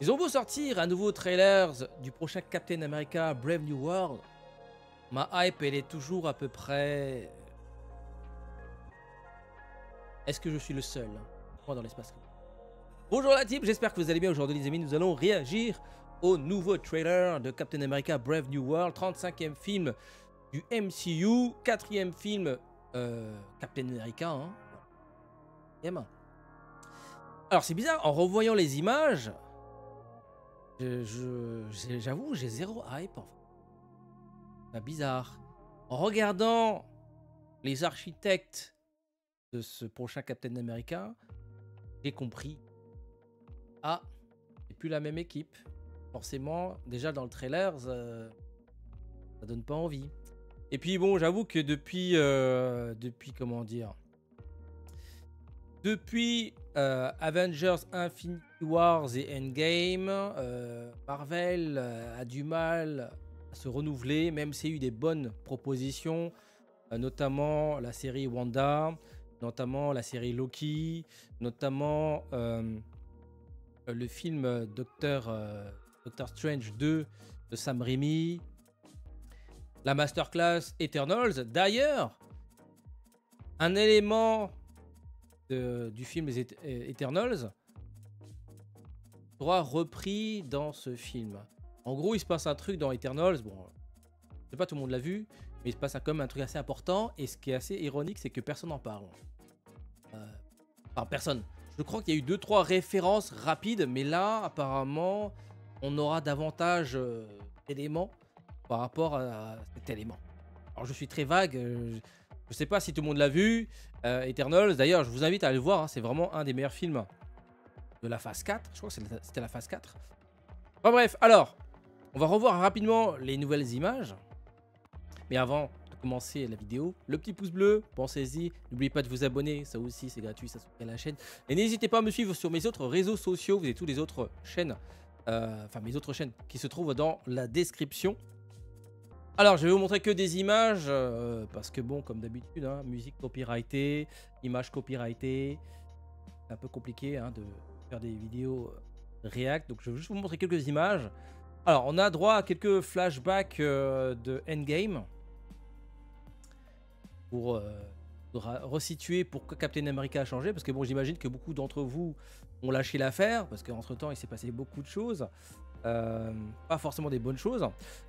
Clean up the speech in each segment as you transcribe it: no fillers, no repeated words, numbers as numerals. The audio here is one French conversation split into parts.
Ils ont beau sortir un nouveau trailer du prochain Captain America Brave New World, ma hype elle est toujours à peu près. Est-ce que je suis le seul moi dans l'espace? Bonjour la team, j'espère que vous allez bien. Aujourd'hui les amis, nous allons réagir au nouveau trailer de Captain America Brave New World, 35e film du MCU, 4e film Captain America. Hein. Alors c'est bizarre, en revoyant les images, j'avoue, j'ai zéro hype en fait. C'est bizarre. En regardant les architectes de ce prochain Captain America, j'ai compris. Ah, c'est plus la même équipe. Forcément, déjà dans le trailer, ça donne pas envie. Et puis bon, j'avoue que depuis comment dire, depuis Avengers Infinity Wars et Endgame, Marvel a du mal à se renouveler, même s'il y a eu des bonnes propositions, notamment la série Wanda, notamment la série Loki, notamment le film Doctor Strange 2 de Sam Raimi, la masterclass Eternals. D'ailleurs, un élément du film Les Eternals sera repris dans ce film. En gros, il se passe un truc dans Eternals. Bon, je sais pas, tout le monde l'a vu, mais il se passe quand même un truc assez important. Et ce qui est assez ironique, c'est que personne n'en parle. Enfin, personne. Je crois qu'il y a eu 2-3 références rapides, mais là, apparemment, on aura davantage d'éléments par rapport à cet élément. Alors, je suis très vague. Je sais pas si tout le monde l'a vu. Eternals, d'ailleurs, je vous invite à aller le voir. Hein, c'est vraiment un des meilleurs films de la phase 4. Je crois que c'était la phase 4. Enfin bref, alors, on va revoir rapidement les nouvelles images. Mais avant de commencer la vidéo, le petit pouce bleu, pensez-y. N'oubliez pas de vous abonner, ça aussi c'est gratuit, ça soutient la chaîne. Et n'hésitez pas à me suivre sur mes autres réseaux sociaux. Vous avez toutes les autres chaînes, enfin mes autres chaînes qui se trouvent dans la description. Alors, je vais vous montrer que des images, parce que bon, comme d'habitude, hein, musique copyrightée, images copyrightées, c'est un peu compliqué hein, de faire des vidéos React, donc je vais juste vous montrer quelques images. Alors, on a droit à quelques flashbacks de Endgame, pour resituer pourquoi Captain America a changé, parce que bon, j'imagine que beaucoup d'entre vous ont lâché l'affaire, parce qu'entre temps, il s'est passé beaucoup de choses, pas forcément des bonnes choses.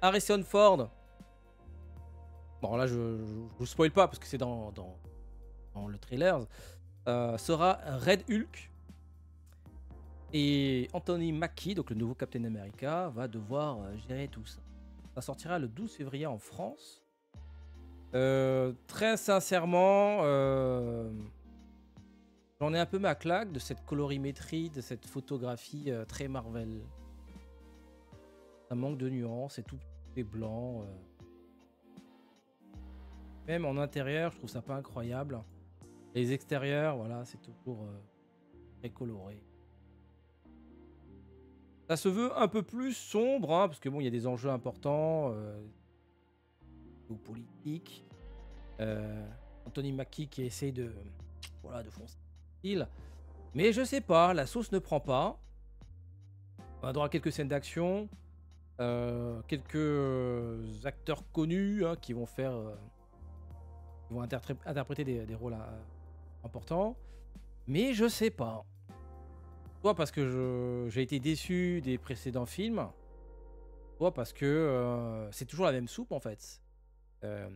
Harrison Ford. Bon là je vous spoil pas parce que c'est dans le trailer, sera Red Hulk. Et Anthony Mackie, donc le nouveau Captain America, va devoir gérer tout ça. Ça sortira le 12 février en France. Très sincèrement, j'en ai un peu ma claque de cette colorimétrie, de cette photographie très Marvel. Ça manque de nuances et tout est blanc. Même en intérieur, je trouve ça pas incroyable. Les extérieurs, voilà, c'est toujours très coloré. Ça se veut un peu plus sombre, hein, parce que bon, il y a des enjeux importants, politiques. Anthony Mackie qui essaye de foncer le style. Mais je sais pas, la sauce ne prend pas. On a droit à quelques scènes d'action, quelques acteurs connus hein, qui vont faire. Ils vont interpréter des rôles importants. Mais je sais pas. Soit parce que j'ai été déçu des précédents films, soit parce que c'est toujours la même soupe en fait. C'est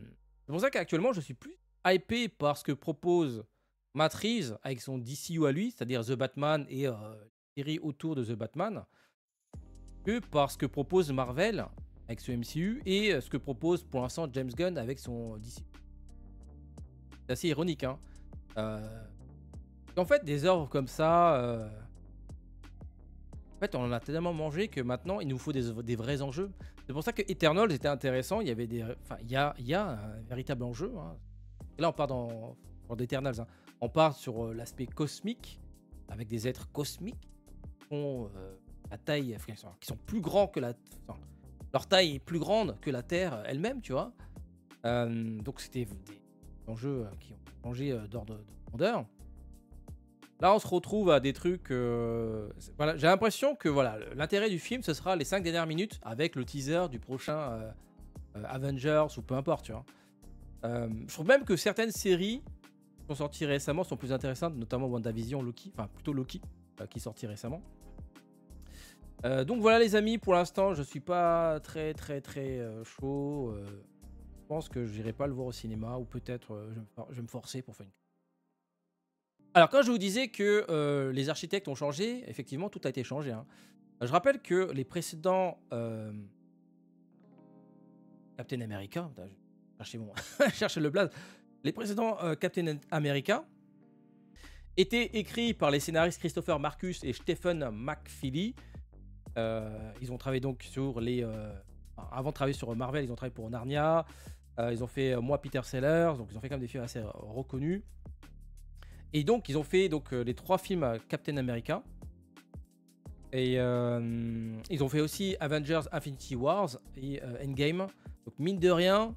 pour ça qu'actuellement je suis plus hypé par ce que propose Matt Reeves avec son DCU à lui, c'est-à-dire The Batman et la série autour de The Batman, que par ce que propose Marvel avec ce MCU et ce que propose pour l'instant James Gunn avec son DCU. C'est assez ironique, hein. En fait, des œuvres comme ça, en fait, on en a tellement mangé que maintenant, il nous faut des vrais enjeux. C'est pour ça que Eternals était intéressant. Il y avait il y a un véritable enjeu. Hein. Et là, on part dans d'Eternals. Hein. On part sur l'aspect cosmique, avec des êtres cosmiques qui ont la taille, qui sont plus grands que leur taille est plus grande que la Terre elle-même, tu vois. Donc c'était des enjeux qui ont changé d'ordre de grandeur. Là, on se retrouve à des trucs. Voilà, j'ai l'impression que voilà, l'intérêt du film, ce sera les 5 dernières minutes avec le teaser du prochain Avengers ou peu importe, tu vois. Je trouve même que certaines séries qui sont sorties récemment sont plus intéressantes, notamment WandaVision, Loki, enfin plutôt Loki, qui est sorti récemment. Donc voilà les amis, pour l'instant je suis pas très chaud. Je pense que j'irai pas le voir au cinéma ou peut-être je vais me forcer pour faire une. Alors quand je vous disais que les architectes ont changé, effectivement tout a été changé. Hein. Je rappelle que les précédents Captain America, putain, cherchez le blaze. Les précédents Captain America étaient écrits par les scénaristes Christopher Marcus et Stephen McFeely. Ils ont travaillé donc sur les. Avant de travailler sur Marvel, ils ont travaillé pour Narnia. Ils ont fait Moi Peter Sellers, donc ils ont fait quand même des films assez reconnus. Et donc ils ont fait donc les 3 films Captain America. Et ils ont fait aussi Avengers Infinity Wars et Endgame. Donc mine de rien,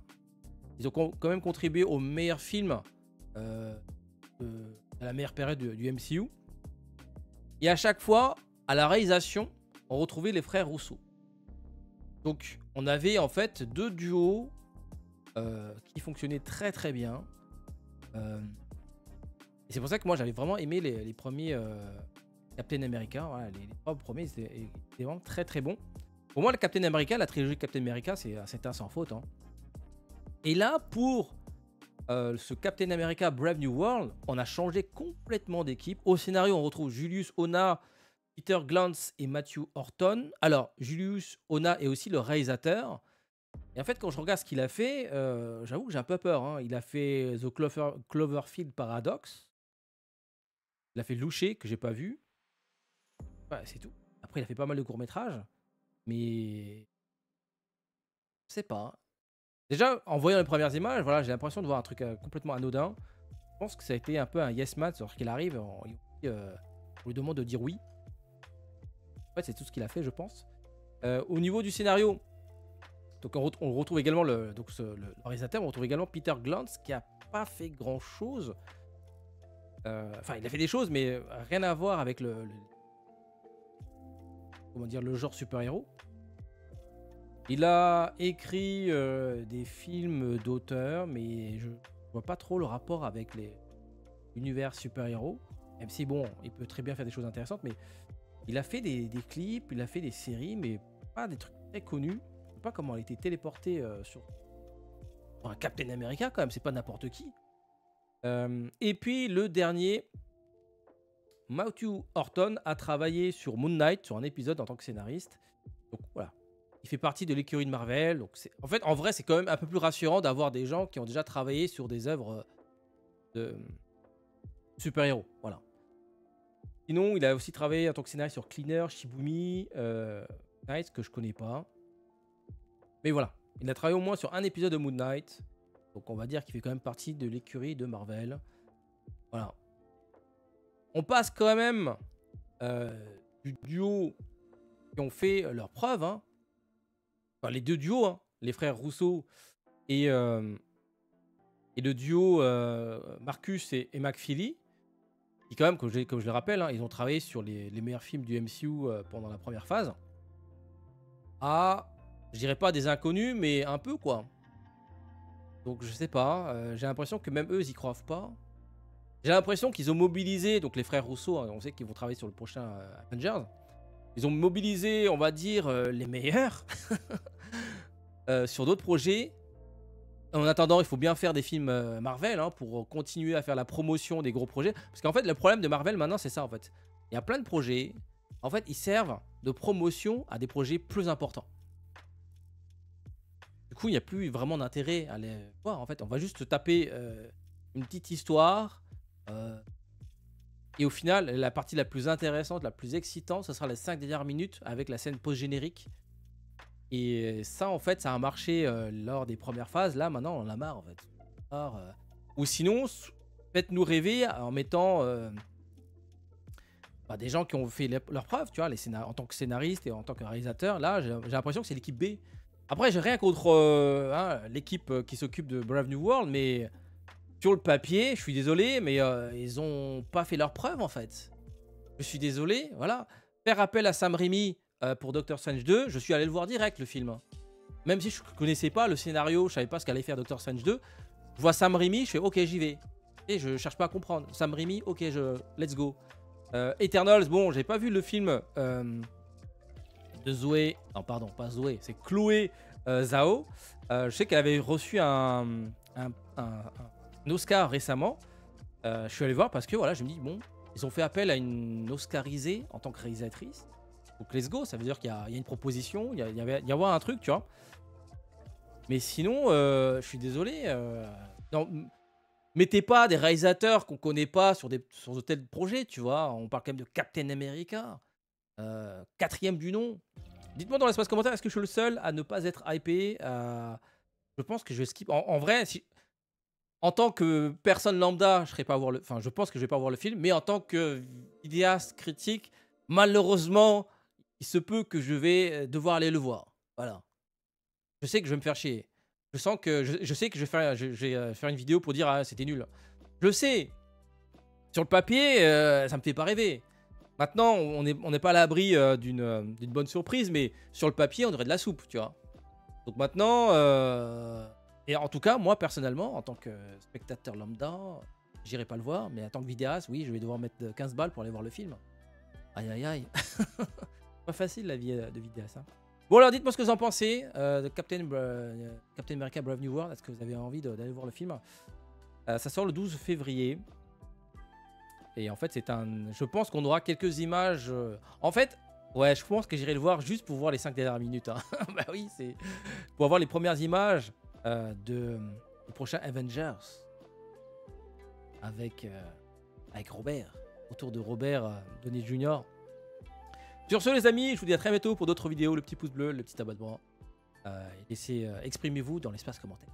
ils ont quand même contribué au meilleur film à la meilleure période du MCU. Et à chaque fois, à la réalisation, on retrouvait les frères Rousseau. Donc on avait en fait 2 duos qui fonctionnaient très bien. Et c'est pour ça que moi j'avais vraiment aimé les premiers Captain America. Voilà, les 3 premiers étaient vraiment très bons. Pour moi, le Captain America, la trilogie Captain America, c'est un sans faute. Hein. Et là, pour ce Captain America Brave New World, on a changé complètement d'équipe. Au scénario, on retrouve Julius Ona, Peter Glantz et Matthew Horton. Alors, Julius Ona est aussi le réalisateur. Et en fait, quand je regarde ce qu'il a fait, j'avoue que j'ai un peu peur. Hein. Il a fait The Cloverfield Paradox. Il a fait Louché, que j'ai pas vu. Ouais, c'est tout. Après, il a fait pas mal de courts-métrages. Mais je sais pas. Déjà, en voyant les premières images, voilà, j'ai l'impression de voir un truc complètement anodin. Je pense que ça a été un peu un yes man, alors qu'il arrive, on lui demande de dire oui. En fait, c'est tout ce qu'il a fait, je pense. Au niveau du scénario, donc on retrouve également le réalisateur, on retrouve également Peter Glantz qui a pas fait grand chose. Enfin, il a fait des choses, mais rien à voir avec comment dire, le genre super-héros. Il a écrit des films d'auteur, mais je vois pas trop le rapport avec l'univers super-héros. Même si, bon, il peut très bien faire des choses intéressantes, mais il a fait des clips, il a fait des séries, mais pas des trucs très connus. Je sais pas comment il a été téléporté sur un Captain America, quand même, c'est pas n'importe qui. Et puis, le dernier, Matthew Horton a travaillé sur Moon Knight, sur un épisode en tant que scénariste. Donc, voilà. Il fait partie de l'écurie de Marvel. Donc en fait, en vrai, c'est quand même un peu plus rassurant d'avoir des gens qui ont déjà travaillé sur des œuvres de super-héros. Voilà. Sinon, il a aussi travaillé en tant que scénariste sur Cleaner, Shibumi, Knight, que je connais pas. Mais voilà. Il a travaillé au moins sur un épisode de Moon Knight. Donc on va dire qu'il fait quand même partie de l'écurie de Marvel. Voilà. On passe quand même du duo qui ont fait leurs preuves, hein. Enfin, les 2 duos, hein, les frères Rousseau et le duo Marcus et McFeely, qui quand même, comme je le rappelle, hein, ils ont travaillé sur les meilleurs films du MCU pendant la première phase. Je dirais pas des inconnus, mais un peu quoi. Donc je sais pas, j'ai l'impression que même eux, ils y croient pas. J'ai l'impression qu'ils ont mobilisé, donc les frères Rousseau, hein, on sait qu'ils vont travailler sur le prochain Avengers. Ils ont mobilisé, on va dire, les meilleurs sur d'autres projets. En attendant, il faut bien faire des films Marvel hein, pour continuer à faire la promotion des gros projets. Parce qu'en fait, le problème de Marvel maintenant, c'est ça en fait. Il y a plein de projets. En fait, ils servent de promotion à des projets plus importants. Du coup, il n'y a plus vraiment d'intérêt à les voir. En fait, on va juste se taper une petite histoire. Et au final, la partie la plus intéressante, la plus excitante, ce sera les 5 dernières minutes avec la scène post-générique. Et ça, en fait, ça a marché lors des premières phases. Là, maintenant, on en a marre, en fait. Ou sinon, faites-nous rêver en mettant des gens qui ont fait leurs preuves, tu vois, en tant que scénariste et en tant que réalisateur. Là, j'ai l'impression que c'est l'équipe B. Après, j'ai rien contre l'équipe qui s'occupe de Brave New World, mais sur le papier, je suis désolé, mais ils ont pas fait leurs preuves en fait. Je suis désolé, voilà. Faire appel à Sam Raimi pour Doctor Strange 2, je suis allé le voir direct le film. Même si je connaissais pas le scénario, je savais pas ce qu'allait faire Doctor Strange 2. Je vois Sam Raimi, je fais ok, j'y vais. Et je cherche pas à comprendre. Sam Raimi, ok, let's go. Eternals, bon, j'ai pas vu le film de Zoé. Non, pardon, pas Zoé, c'est Chloé Zhao. Je sais qu'elle avait reçu un Oscar récemment. Je suis allé voir parce que voilà, je me dis, bon, ils ont fait appel à une Oscarisée en tant que réalisatrice. Donc let's go, ça veut dire qu'il y a une proposition, il y avoir un truc, tu vois. Mais sinon, je suis désolé. Non, mettez pas des réalisateurs qu'on connaît pas sur de tels projets, tu vois. On parle quand même de Captain America. Quatrième du nom. Dites-moi dans l'espace commentaire, est-ce que je suis le seul à ne pas être hypé Je pense que je vais skip. En vrai, en tant que personne lambda, je serais pas voir le. Enfin, je pense que je vais pas voir le film, mais en tant que vidéaste critique, malheureusement, il se peut que je vais devoir aller le voir. Voilà. Je sais que je vais me faire chier. Je sens que je sais que je vais faire une vidéo pour dire ah, c'était nul. Je sais. Sur le papier, ça me fait pas rêver. Maintenant, on n'est pas à l'abri d'une bonne surprise, mais sur le papier, on aurait de la soupe, tu vois. Donc maintenant, et en tout cas, moi personnellement, en tant que spectateur lambda, j'irai pas le voir, mais en tant que vidéaste, oui, je vais devoir mettre 15 balles pour aller voir le film. Aïe aïe aïe. Pas facile la vie de vidéaste. Hein. Bon alors dites-moi ce que vous en pensez de Captain America Brave New World. Est-ce que vous avez envie d'aller voir le film? Ça sort le 12 février. Et en fait, je pense qu'on aura quelques images. En fait, ouais, je pense que j'irai le voir juste pour voir les 5 dernières minutes. Hein. Bah oui, c'est pour avoir les premières images du prochain Avengers avec Robert, autour de Robert Downey Jr. Sur ce, les amis, je vous dis à très bientôt pour d'autres vidéos. Le petit pouce bleu, le petit abonnement. Exprimez-vous dans l'espace commentaire.